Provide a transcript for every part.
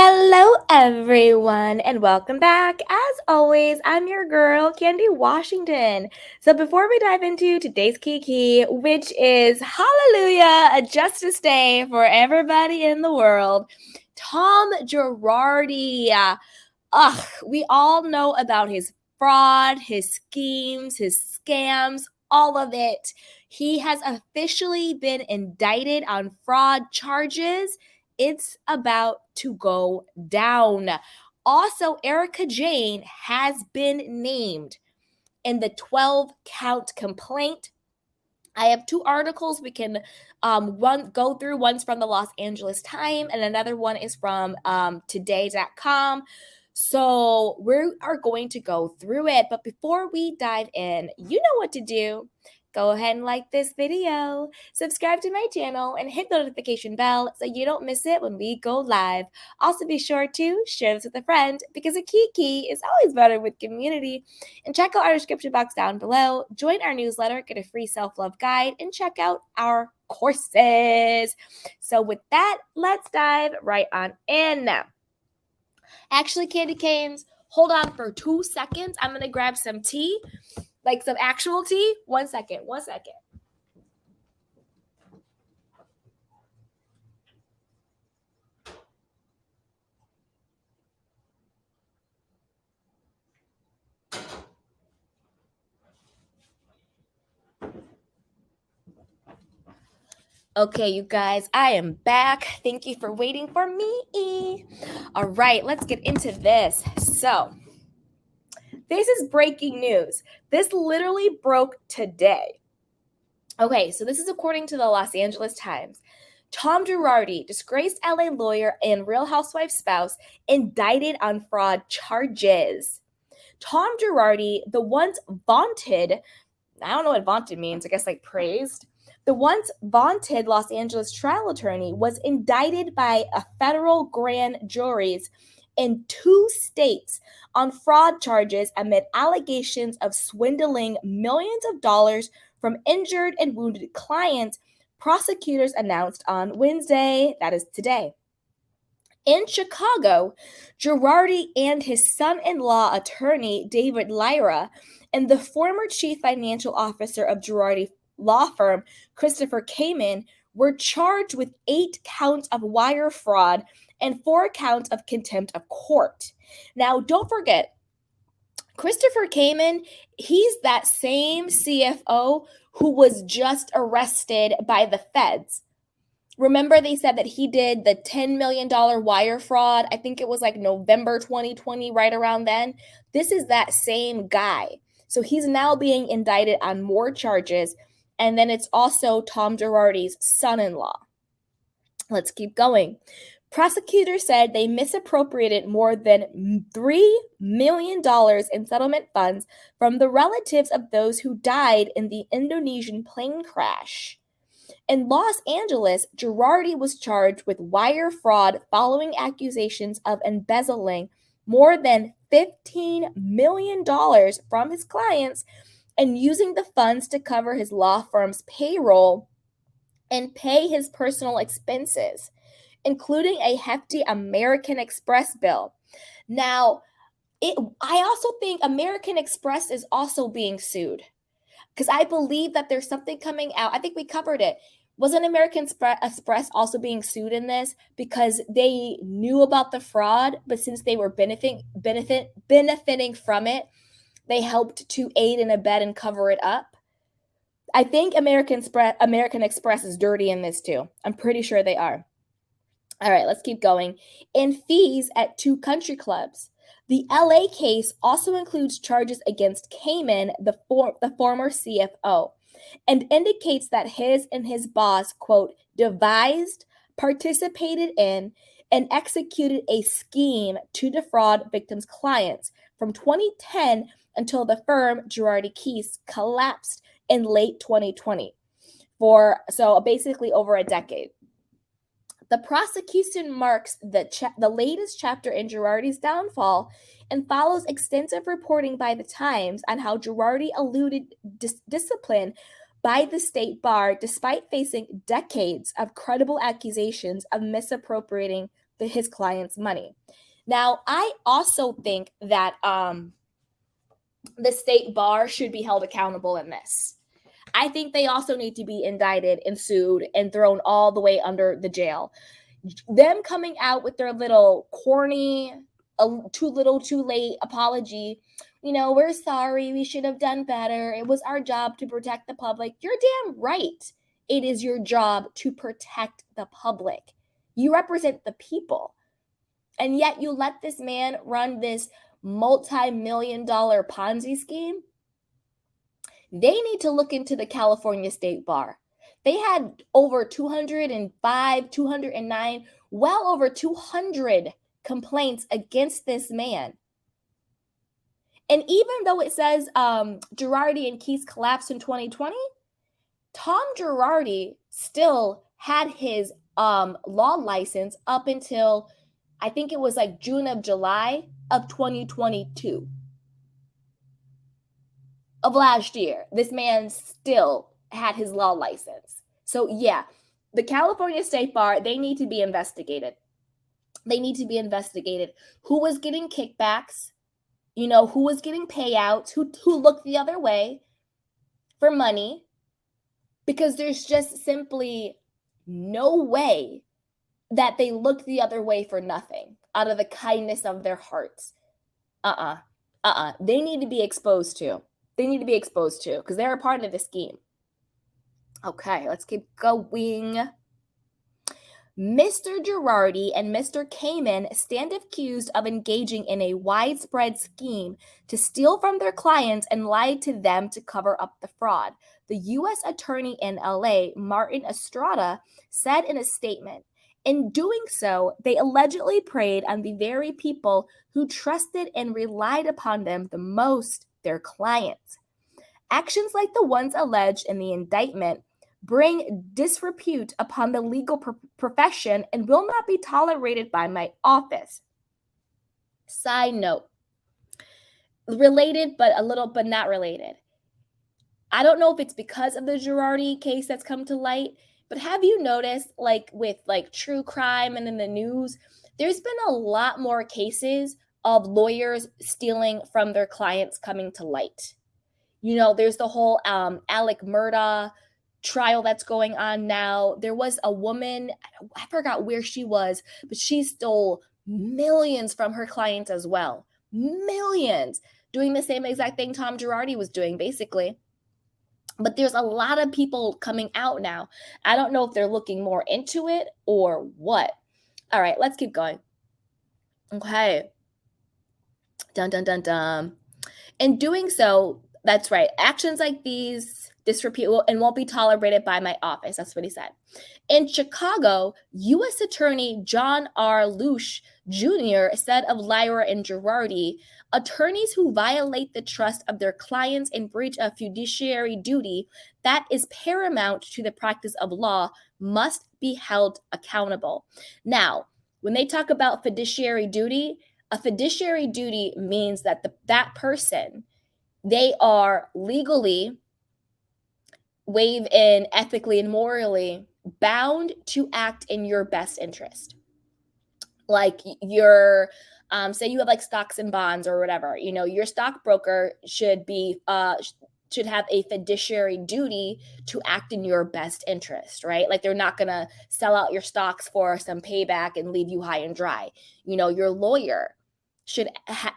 Hello, everyone, and welcome back. As always, I'm your girl, Candy Washington. So, before we dive into today's key, which is Hallelujah, a Justice Day for everybody in the world, Tom Girardi. We all know about his fraud, his schemes, his scams, all of it. He has officially been indicted on fraud charges. It's about to go down. Also, Erika Jayne has been named in the 12-count complaint. I have two articles we can one go through. One's from the Los Angeles Times, and another one is from today.com. So we are going to go through it. But before we dive in, you know what to do. Go ahead and like this video, subscribe to my channel, and hit the notification bell so you don't miss it when we go live. Also, be sure to share this with a friend because a key is always better with community. And check out our description box down below. Join our newsletter, get a free self-love guide, and check out our courses. So with that, let's dive right on in. Actually, candy canes, hold on for 2 seconds. I'm going to grab some tea, like some actual tea. 1 second. Okay, you guys, I am back. Thank you for waiting for me. All right, let's get into this. So, this is breaking news. This literally broke today. Okay, so this is according to the Los Angeles Times. Tom Girardi, disgraced LA lawyer and Real Housewife spouse, indicted on fraud charges. Tom Girardi, the once vaunted, I don't know what vaunted means, I guess like praised. The once vaunted Los Angeles trial attorney was indicted by a federal grand juries in 2 states on fraud charges amid allegations of swindling millions of dollars from injured and wounded clients, prosecutors announced on Wednesday, that is today. In Chicago, Girardi and his son-in-law attorney, David Lyra, and the former chief financial officer of Girardi law firm, Christopher Kamen, were charged with 8 counts of wire fraud and 4 counts of contempt of court. Now, don't forget, Christopher Kamen, he's that same CFO who was just arrested by the feds. Remember, they said that he did the $10 million wire fraud. I think it was like November 2020, right around then. This is that same guy. So he's now being indicted on more charges. And then it's also Tom Girardi's son-in-law. Let's keep going. Prosecutors said they misappropriated more than $3 million in settlement funds from the relatives of those who died in the Indonesian plane crash. In Los Angeles, Girardi was charged with wire fraud following accusations of embezzling more than $15 million from his clients and using the funds to cover his law firm's payroll and pay his personal expenses, including a hefty American Express bill. Now, I also think American Express is also being sued because I believe that there's something coming out. I think we covered it. Wasn't American Express also being sued in this because they knew about the fraud, but since they were benefiting from it, they helped to aid and abet and cover it up? I think American Express is dirty in this too. I'm pretty sure they are. All right, let's keep going. And fees at 2 country clubs. The LA case also includes charges against Kamen, the former CFO, and indicates that his boss, quote, devised, participated in, and executed a scheme to defraud victims' clients from 2010 until the firm Girardi Keese collapsed in late 2020. So basically over a decade. The prosecution marks the latest chapter in Girardi's downfall and follows extensive reporting by the Times on how Girardi eluded discipline by the state bar despite facing decades of credible accusations of misappropriating his client's money. Now, I also think that the state bar should be held accountable in this. I think they also need to be indicted and sued and thrown all the way under the jail. Them coming out with their little corny, too little, too late apology. We're sorry. We should have done better. It was our job to protect the public. You're damn right. It is your job to protect the public. You represent the people. And yet you let this man run this multi-million-dollar Ponzi scheme. They need to look into the California State Bar. They had over 205, 209, well over 200 complaints against this man. And even though it says Girardi and Keith's collapsed in 2020, Tom Girardi still had his law license up until, I think it was like June of July of 2022 of last year. This man still had his law license. So yeah, the California State Bar, they need to be investigated. They need to be investigated. Who was getting kickbacks? Who was getting payouts? Who looked the other way for money? Because there's just simply no way that they looked the other way for nothing out of the kindness of their hearts. They need to be exposed to. They need to be exposed to because they're a part of the scheme. Okay, let's keep going. Mr. Girardi and Mr. Cayman stand accused of engaging in a widespread scheme to steal from their clients and lie to them to cover up the fraud. The U.S. Attorney in LA, Martin Estrada, said in a statement, in doing so, they allegedly preyed on the very people who trusted and relied upon them the most, their clients. Actions like the ones alleged in the indictment bring disrepute upon the legal profession and will not be tolerated by my office. Side note, related but not related. I don't know if it's because of the Girardi case that's come to light, but have you noticed, like with like true crime and in the news, there's been a lot more cases of lawyers stealing from their clients coming to light. There's the whole Alec Murdaugh trial that's going on now. There was a woman, I forgot where she was, but she stole millions from her clients as well. Millions. Doing the same exact thing Tom Girardi was doing, basically. But there's a lot of people coming out now. I don't know if they're looking more into it or what. All right, let's keep going. Okay. Dun, dun, dun, dun. In doing so, that's right, actions like these disrepute and won't be tolerated by my office. That's what he said. In Chicago, U.S. Attorney John R. Lusch Jr. said of Lyra and Girardi, attorneys who violate the trust of their clients and breach a fiduciary duty that is paramount to the practice of law must be held accountable. Now, when they talk about fiduciary duty, a fiduciary duty means that that person, they are legally, and ethically and morally bound to act in your best interest. Like your, say you have like stocks and bonds or whatever, your stockbroker should have a fiduciary duty to act in your best interest, right? Like they're not going to sell out your stocks for some payback and leave you high and dry. Your lawyer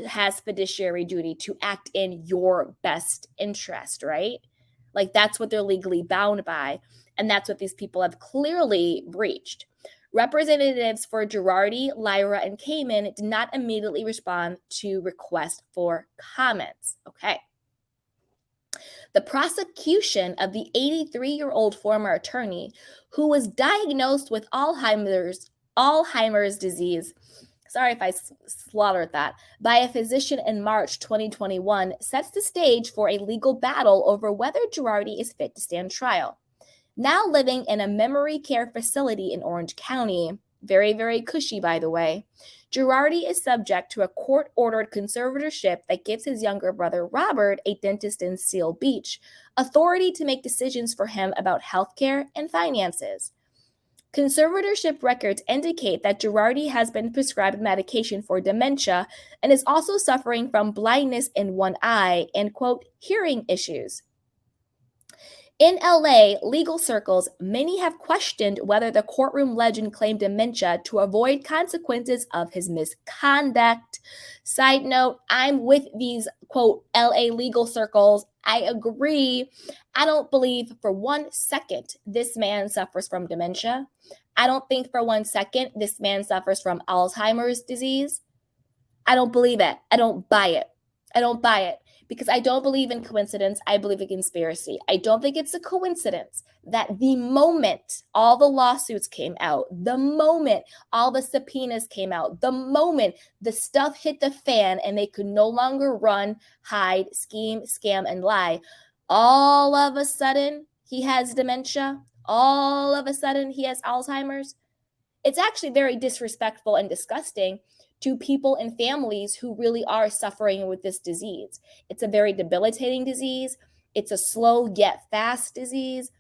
has fiduciary duty to act in your best interest, right? Like that's what they're legally bound by. And that's what these people have clearly breached. Representatives for Girardi, Lyra, and Cayman did not immediately respond to requests for comments. Okay. The prosecution of the 83-year-old former attorney who was diagnosed with Alzheimer's disease, sorry if I slaughtered that, by a physician in March 2021 sets the stage for a legal battle over whether Girardi is fit to stand trial. Now living in a memory care facility in Orange County, very, very cushy, by the way, Girardi is subject to a court-ordered conservatorship that gives his younger brother, Robert, a dentist in Seal Beach, authority to make decisions for him about healthcare and finances. Conservatorship records indicate that Girardi has been prescribed medication for dementia and is also suffering from blindness in one eye and, quote, hearing issues. In LA legal circles, many have questioned whether the courtroom legend claimed dementia to avoid consequences of his misconduct. Side note, I'm with these, quote, LA legal circles. I agree. I don't believe for 1 second this man suffers from dementia. I don't think for 1 second this man suffers from Alzheimer's disease. I don't believe it. I don't buy it. I don't buy it. Because I don't believe in coincidence. I believe in conspiracy. I don't think it's a coincidence that the moment all the lawsuits came out, the moment all the subpoenas came out, the moment the stuff hit the fan and they could no longer run, hide, scheme, scam, and lie, all of a sudden he has dementia. All of a sudden he has Alzheimer's. It's actually very disrespectful and disgusting to people and families who really are suffering with this disease. It's a very debilitating disease. It's a slow yet fast disease.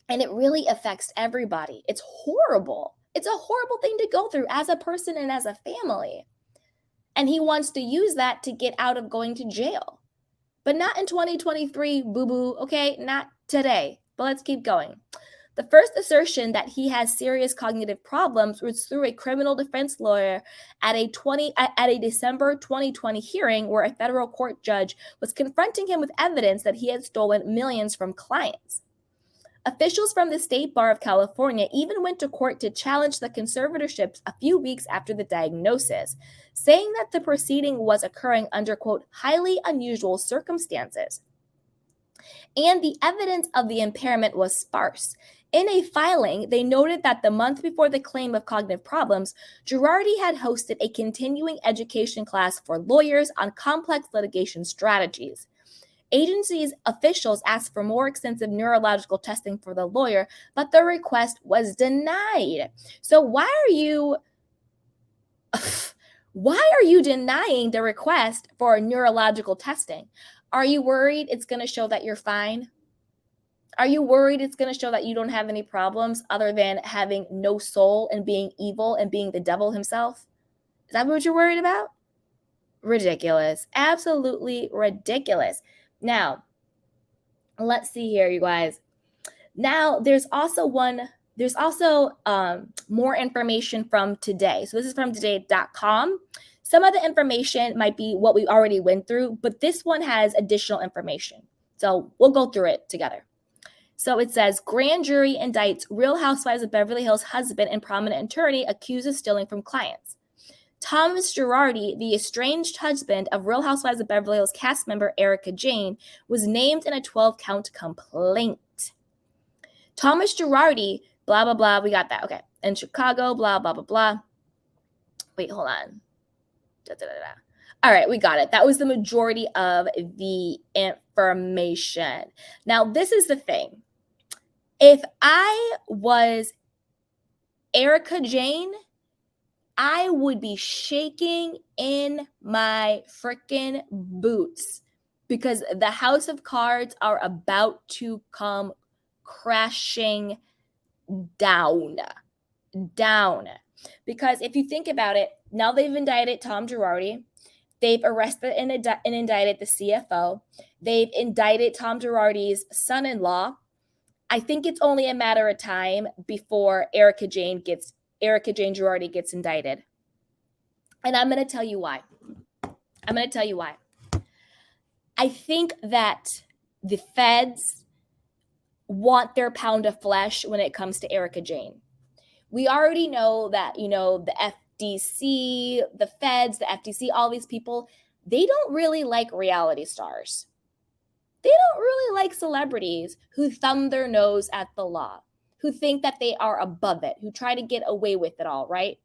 And it really affects everybody. It's horrible. It's a horrible thing to go through as a person and as a family. And he wants to use that to get out of going to jail. But not in 2023, boo-boo, okay? Not today. But let's keep going. The first assertion that he has serious cognitive problems was through a criminal defense lawyer at a December 2020 hearing where a federal court judge was confronting him with evidence that he had stolen millions from clients. Officials from the State Bar of California even went to court to challenge the conservatorships a few weeks after the diagnosis, saying that the proceeding was occurring under, quote, highly unusual circumstances. And the evidence of the impairment was sparse. In a filing, they noted that the month before the claim of cognitive problems, Girardi had hosted a continuing education class for lawyers on complex litigation strategies. Agency's officials asked for more extensive neurological testing for the lawyer, but the request was denied. So why are you denying the request for neurological testing? Are you worried it's going to show that you're fine? Are you worried it's going to show that you don't have any problems other than having no soul and being evil and being the devil himself? Is that what you're worried about? Ridiculous. Absolutely ridiculous. Now, let's see here, you guys. Now, there's also more information from today. So this is from today.com. Some of the information might be what we already went through, but this one has additional information. So we'll go through it together. So it says, grand jury indicts Real Housewives of Beverly Hills husband and prominent attorney accused of stealing from clients. Thomas Girardi, the estranged husband of Real Housewives of Beverly Hills cast member Erika Jayne, was named in a 12-count complaint. Thomas Girardi, blah, blah, blah. We got that. Okay. In Chicago, blah, blah, blah, blah. Wait, hold on. All right, we got it. That was the majority of the information. Now, this is the thing. If I was Erika Jayne, I would be shaking in my freaking boots because the house of cards are about to come crashing down. Because if you think about it, now they've indicted Tom Girardi. They've arrested and indicted the CFO. They've indicted Tom Girardi's son-in-law. I think it's only a matter of time before Erika Jayne Girardi gets indicted. And I'm going to tell you why. I think that the feds want their pound of flesh when it comes to Erika Jayne. We already know that, the FDC, the feds, the FTC, all these people, they don't really like reality stars. They don't really like celebrities who thumb their nose at the law, who think that they are above it, who try to get away with it all, right?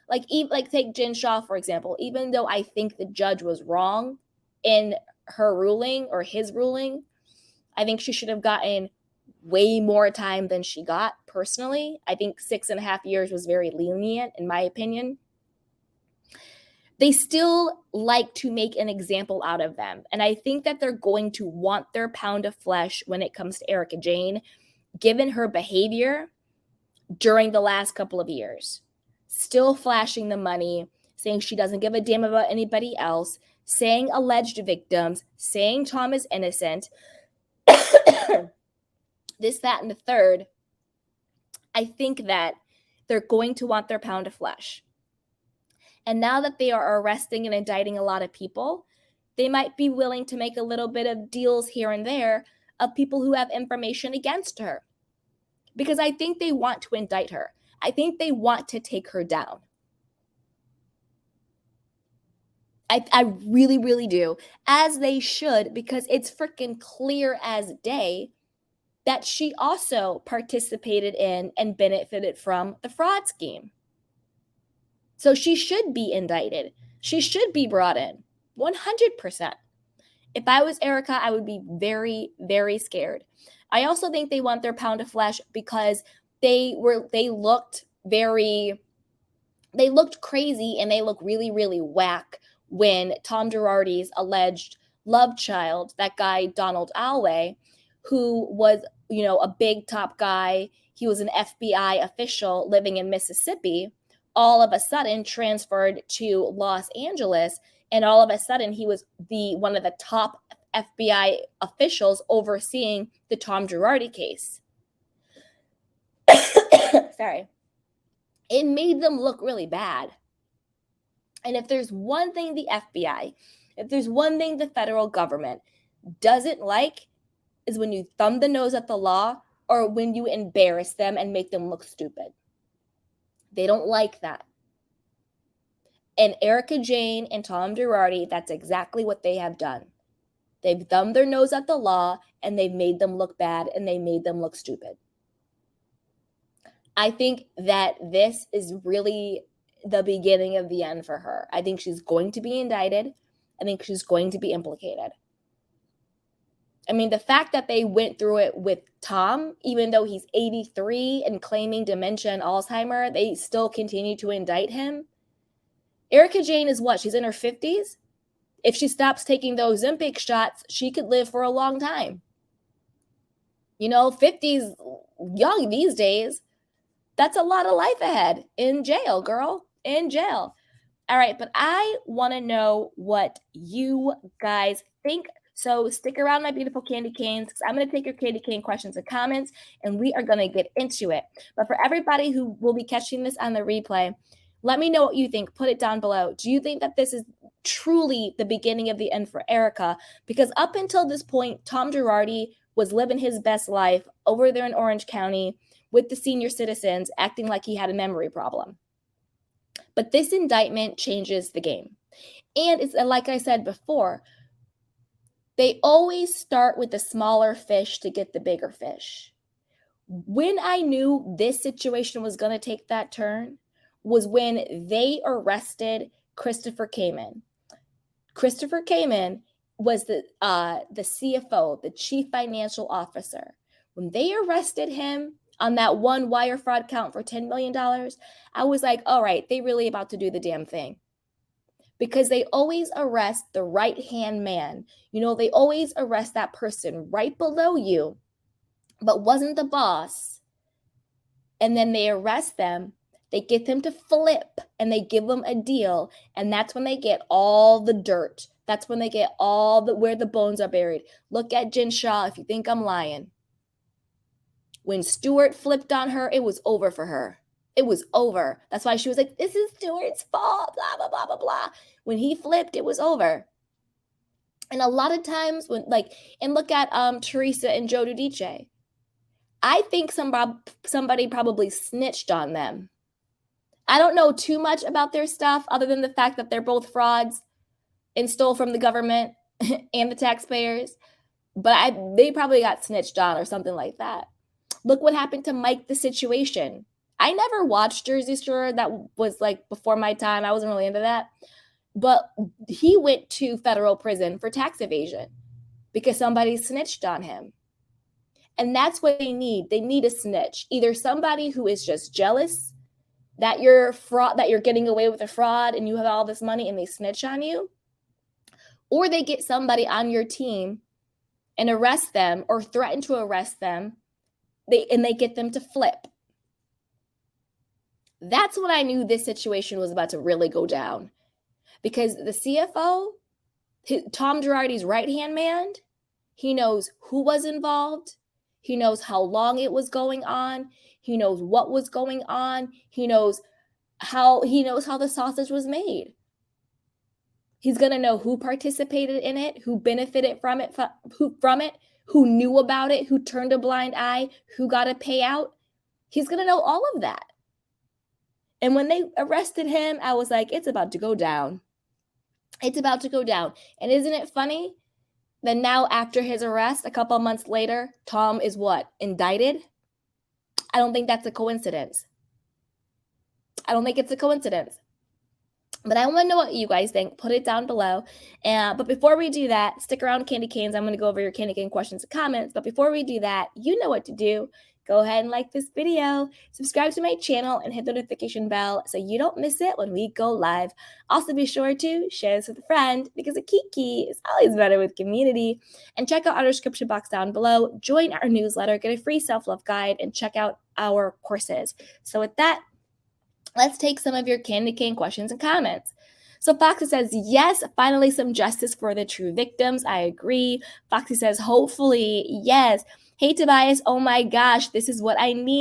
Like take Jen Shah, for example. Even though I think the judge was wrong in her ruling or his ruling, I think she should have gotten way more time than she got personally. I think 6.5 years was very lenient, in my opinion. They still like to make an example out of them. And I think that they're going to want their pound of flesh when it comes to Erika Jayne, given her behavior. during the last couple of years, still flashing the money, saying she doesn't give a damn about anybody else, saying alleged victims, saying Tom is innocent, this, that, and the third. I think that they're going to want their pound of flesh. And now that they are arresting and indicting a lot of people, they might be willing to make a little bit of deals here and there of people who have information against her. Because I think they want to indict her. I think they want to take her down. I really, really do. As they should, because it's freaking clear as day that she also participated in and benefited from the fraud scheme. So she should be indicted. She should be brought in, 100%. If I was Erika, I would be very, very scared. I also think they want their pound of flesh because they looked crazy and they look really, really whack when Tom Girardi's alleged love child, that guy Donald Alway, who was, a big top guy, he was an FBI official living in Mississippi, all of a sudden transferred to Los Angeles, and all of a sudden he was one of the top FBI officials overseeing the Tom Girardi case. Sorry. It made them look really bad. And if there's one thing the FBI, if there's one thing the federal government doesn't like, is when you thumb the nose at the law or when you embarrass them and make them look stupid. They don't like that. And Erika Jayne and Tom Girardi, that's exactly what they have done. They've thumbed their nose at the law and they've made them look bad and they made them look stupid. I think that this is really the beginning of the end for her. I think she's going to be indicted. I think she's going to be implicated. I mean, the fact that they went through it with Tom, even though he's 83 and claiming dementia and Alzheimer, they still continue to indict him. Erika Jayne is what? She's in her 50s? If she stops taking those Ozempic shots, she could live for a long time. 50's young these days. That's a lot of life ahead. In jail, girl. In jail. All right, but I want to know what you guys think. So stick around, my beautiful candy canes, because I'm going to take your candy cane questions and comments, and we are going to get into it. But for everybody who will be catching this on the replay, let me know what you think. Put it down below. Do you think that this is truly the beginning of the end for Erika? Because up until this point, Tom Girardi was living his best life over there in Orange County with the senior citizens, acting like he had a memory problem. But this indictment changes the game. And it's like I said before, they always start with the smaller fish to get the bigger fish. When I knew this situation was going to take that turn was when they arrested Christopher Kamen. Christopher Kamen was the CFO, the chief financial officer. When they arrested him on that one wire fraud count for $10 million, I was like, all right, they really about to do the damn thing. Because they always arrest the right-hand man. They always arrest that person right below you, but wasn't the boss. And then they arrest them. They get them to flip and they give them a deal. And that's when they get all the dirt. That's when they get where the bones are buried. Look at Jen Shaw if you think I'm lying. When Stewart flipped on her, it was over for her. It was over. That's why she was like, this is Stewart's fault, blah, blah, blah, blah, blah. When he flipped, it was over. And a lot of times and look at Teresa and Joe Giudice. I think somebody probably snitched on them. I don't know too much about their stuff other than the fact that they're both frauds and stole from the government and the taxpayers. But they probably got snitched on or something like that. Look what happened to Mike the Situation. I never watched Jersey Shore. That was before my time. I wasn't really into that. But he went to federal prison for tax evasion because somebody snitched on him. And that's what they need. They need a snitch. Either somebody who is just jealous that you're getting away with a fraud and you have all this money and they snitch on you, or they get somebody on your team and arrest them or threaten to arrest them, they get them to flip. That's when I knew this situation was about to really go down, because the CFO, Tom Girardi's right-hand man, he knows who was involved. He knows how long it was going on. He knows what was going on. He knows how the sausage was made. He's going to know who participated in it, who benefited from it, who knew about it, who turned a blind eye, who got a payout. He's going to know all of that. And when they arrested him, I was like, it's about to go down. It's about to go down. And isn't it funny that now after his arrest, a couple months later, Tom is what? Indicted? I don't think that's a coincidence. I don't think it's a coincidence. But I want to know what you guys think. Put it down below. But before we do that, stick around, Candy Canes. I'm going to go over your Candy Cane questions and comments. But before we do that, you know what to do. Go ahead and like this video, subscribe to my channel, and hit the notification bell so you don't miss it when we go live. Also, be sure to share this with a friend, because a kiki is always better with community. And check out our description box down below. Join our newsletter, get a free self-love guide, and check out our courses. So with that, let's take some of your Candy Cane questions and comments. So Foxy says, yes, finally some justice for the true victims. I agree. Foxy says, hopefully, yes. Hey, Tobias, oh my gosh, this is what I need.